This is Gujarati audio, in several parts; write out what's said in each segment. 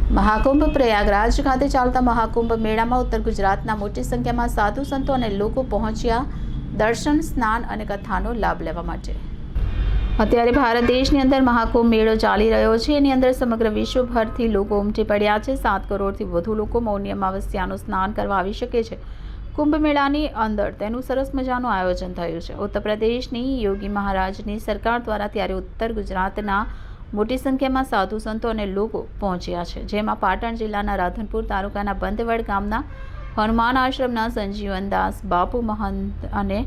મહાકુંભ પ્રયાગરાજ ખાતે ચાલતા મહાકુંભ મેળામાં ઉત્તર ગુજરાતના મોટી સંખ્યામાં સાધુ સંતો અને લોકો પહોંચ્યા દર્શન, સ્નાન અને કથાનો લાભ લેવા માટે। અત્યારે ભારત દેશની અંદર મહાકુંભ મેળો ચાલી રહ્યો છે। એની અંદર સમગ્ર વિશ્વભરથી લોકો ઉમટી પડ્યા છે। 7 કરોડથી વધુ લોકો મૌની અમાવસ્યાનું સ્નાન કરવા આવી શકે છે। કુંભ મેળાની અંદર તેનું સરસ મજાનું આયોજન થયું છે। ઉત્તર પ્રદેશની યોગી મહારાજની સરકાર દ્વારા ત્યારે ઉત્તર ગુજરાતના મોટી સંખ્યામાં સાધુ સંતો અને લોકો પહોંચ્યા છે, જેમાં પાટણ જિલ્લાના રાધનપુર તાલુકાના બંધવડ ગામના હનુમાન આશ્રમના સંજીવનદાસ બાપુ મહંત અને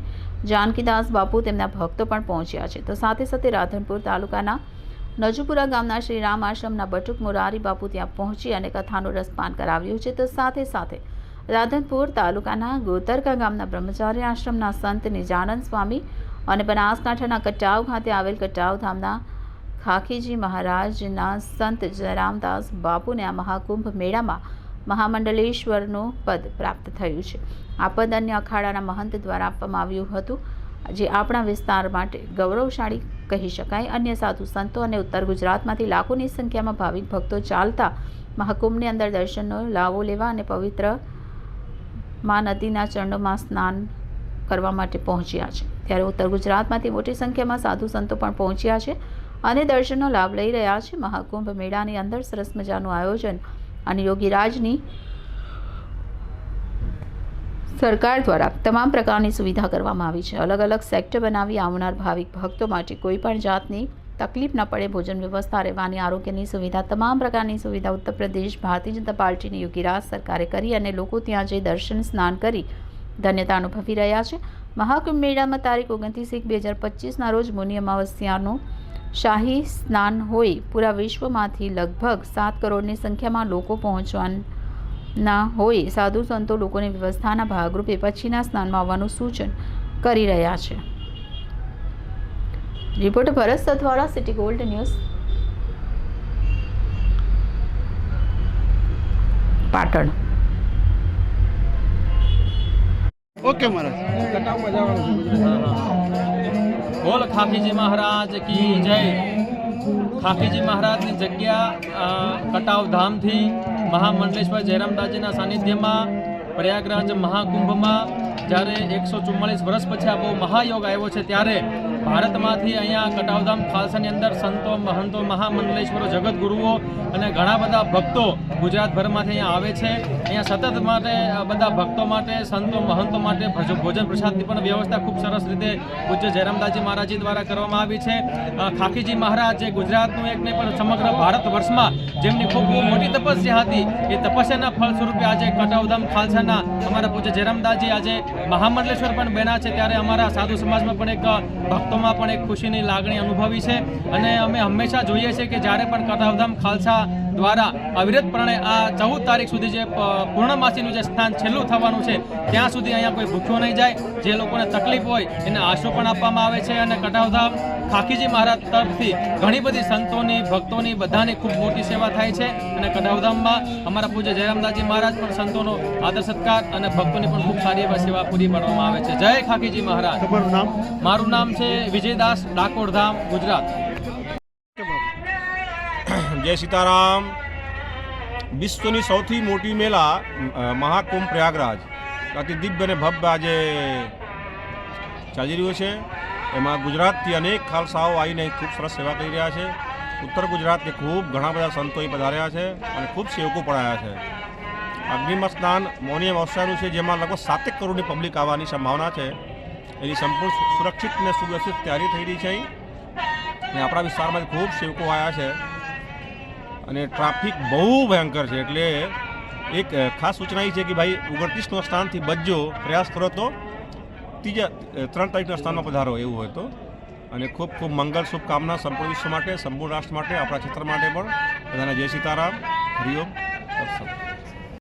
જાનકીદાસ બાપુ તેમના ભક્તો પણ પહોંચ્યા છે। તો સાથે સાથે રાધનપુર તાલુકાના નજુપુરા ગામના શ્રીરામ આશ્રમના બટુક મોરારી બાપુ ત્યાં પહોંચી અને કથાનું રસપાન કરાવ્યું છે। તો સાથે સાથે રાધનપુર તાલુકાના ગોતરકા ગામના બ્રહ્મચારી આશ્રમના સંત નિજાનંદ સ્વામી અને બનાસકાંઠાના કટાવ ખાતે આવેલ કટાવ ધામના ખાખીજી મહારાજના સંત જયરામદાસ બાપુને આ મહાકુંભ મેળામાં મહામંડલેશ્વરનું પદ પ્રાપ્ત થયું છે। આ પદ અન્ય અખાડાના મહંત દ્વારા આપવામાં આવ્યું હતું, જે આપણા વિસ્તાર માટે ગૌરવશાળી કહી શકાય। અન્ય સાધુ સંતો અને ઉત્તર ગુજરાતમાંથી લાખોની સંખ્યામાં ભાવિક ભક્તો ચાલતા મહાકુંભની અંદર દર્શનનો લાવો લેવા અને પવિત્ર મા નદીના ચરણોમાં સ્નાન કરવા માટે પહોંચ્યા છે। ત્યારે ઉત્તર ગુજરાતમાંથી મોટી સંખ્યામાં સાધુ સંતો પણ પહોંચ્યા છે અને દર્શનનો લાભ લઈ રહ્યા છે। મહાકુંભ મેળાની અંદર સરસ મજાનું આયોજન અને યોગીરાજની સરકાર દ્વારા તમામ પ્રકારની સુવિધા કરવામાં આવી છે। અલગ અલગ સેક્ટર બનાવી આવનાર ભાવિક ભક્તો માટે કોઈ પણ જાતની તકલીફ ન પડે, ભોજન વ્યવસ્થા, રહેવાની, આરોગ્યની સુવિધા, તમામ પ્રકારની સુવિધા ઉત્તર પ્રદેશ ભારતીય જનતા પાર્ટીની યોગીરાજ સરકારે કરી અને લોકો ત્યાં જઈ દર્શન, સ્નાન કરી ધન્યતા અનુભવી રહ્યા છે। મહાકુંભ મેળામાં તારીખ 29/1/2025ના રોજ મૌની અમાવસ્યાનું શાહી સ્નાન હોય પૂરા વિશ્વમાંથી લગભગ 7 કરોડની સંખ્યામાં લોકો પહોંચવાના હોય સાધુ સંતો લોકોની વ્યવસ્થાના ભાગરૂપે પછીના સ્નાનમાં આવવાનું સૂચન કરી રહ્યા છે। Reporter Bharat Sathwara, city gold news, Patan. Okay Maharaj. बोल खाकीजी महाराज की जय। खाकीजी महाराजની જગ્યા કટાવ ધામથી મહામંડલેશ્વર જયરામદાસજીના સાનિધ્યમાં પ્રયાગરાજ મહાકુંભમાં જ્યારે 144 વર્ષ પછી આ બહુ મહાયોગ આવ્યો છે, ત્યારે ભારતમાંથી અહીંયા કટાવધામ ખાલસાની અંદર સંતો, મહંતો, મહામંડલેશ્વરો, જગતગુરુઓ અને ઘણા બધા ભક્તો ગુજરાતભરમાંથી અહીંયા આવે છે। અહીંયા સતત માટે બધા ભક્તો માટે, સંતો, મહંતો માટે ભોજન પ્રસાદની પણ વ્યવસ્થા ખૂબ સરસ રીતે પૂજ્ય જયરામદાસજી મહારાજજી દ્વારા કરવામાં આવી છે। ખાખીજી મહારાજ જે ગુજરાતનું એક નહીં પણ સમગ્ર ભારત વર્ષમાં જેમની ખૂબ મોટી તપસ્યા હતી, એ તપસ્યાના ફળ સ્વરૂપે આજે કટાવધામ ખાલસાના અમારા પૂજ્ય જયરામદાસજી આજે મહામંડલેશ્વર પણ બન્યા છે। ત્યારે અમારા સાધુ સમાજમાં પણ એક ભક્તોમાં પણ એક ખુશીની લાગણી અનુભવી છે અને અમે હંમેશા જોઈએ છીએ કે જ્યારે પણ કટાવધામ ખાલસા દ્વારા અવિરતપણે આ 14 તારીખ સુધી જે પૂર્ણમાસીનું જે સ્થાન છેલ્લું થવાનું છે, ત્યાં સુધી અહીંયા કોઈ ભૂખ્યો નહીં જાય। જે લોકોને તકલીફ હોય એને આશરો પણ આપવામાં આવે છે અને કટાવધામ ખાખીજી મહારાજ તરફથી ઘણી બધી સંતોની, ભક્તોની, બધાની ખૂબ મોટી સેવા થાય છે અને કટાવધામમાં અમારા પૂજ્ય જયરામદાસજી મહારાજ પણ સંતોનો આદર સત્કાર અને ભક્તોની પણ ખૂબ સારી એવી સેવા પૂરી પાડવામાં આવે છે। જય ખાખીજી મહારાજ। તમારું નામ? મારું નામ છે વિજયદાસ, ડાકોરધામ, ગુજરાત। जय सीताराम। विश्वની સૌથી મોટી મેળા મહાકુંભ પ્રયાગરાજ અતિ દિવ્ય અને ભવ્ય આજે ચાલી રહ્યો છે। એમાં ગુજરાતથી અનેક ખાલસાઓ આવીને ખૂબ સરસ સેવા કરી રહ્યા છે। ઉત્તર ગુજરાતથી ખૂબ ઘણા બધા સંતો અહીં પધાર્યા છે અને ખૂબ સેવકો પણ આવ્યા છે। અગ્નિમ સ્નાન મૌની અમાવસ્યાનું છે, જેમાં લગભગ 7 કરોડની પબ્લિક આવવાની સંભાવના છે। એની સંપૂર્ણ સુરક્ષિત અને સુવ્યવસ્થિત તૈયારી થઈ રહી છે અને આપણા વિસ્તારમાંથી ખૂબ સેવકો આવ્યા છે અને ટ્રાફિક બહુ ભયંકર છે। એટલે એક ખાસ સૂચના એ છે કે ભાઈ 29ના સ્થાનથી બચજો, પ્રયાસ કરો તો 3 તારીખના સ્થાનમાં પધારો એવું હોય તો। અને ખૂબ ખૂબ મંગલ, શુભકામના સંપૂર્ણ વિશ્વ માટે, સંપૂર્ણ રાષ્ટ્ર માટે, આપણા ક્ષેત્ર માટે પણ બધાને જય સીતારામ, હરિઓમ।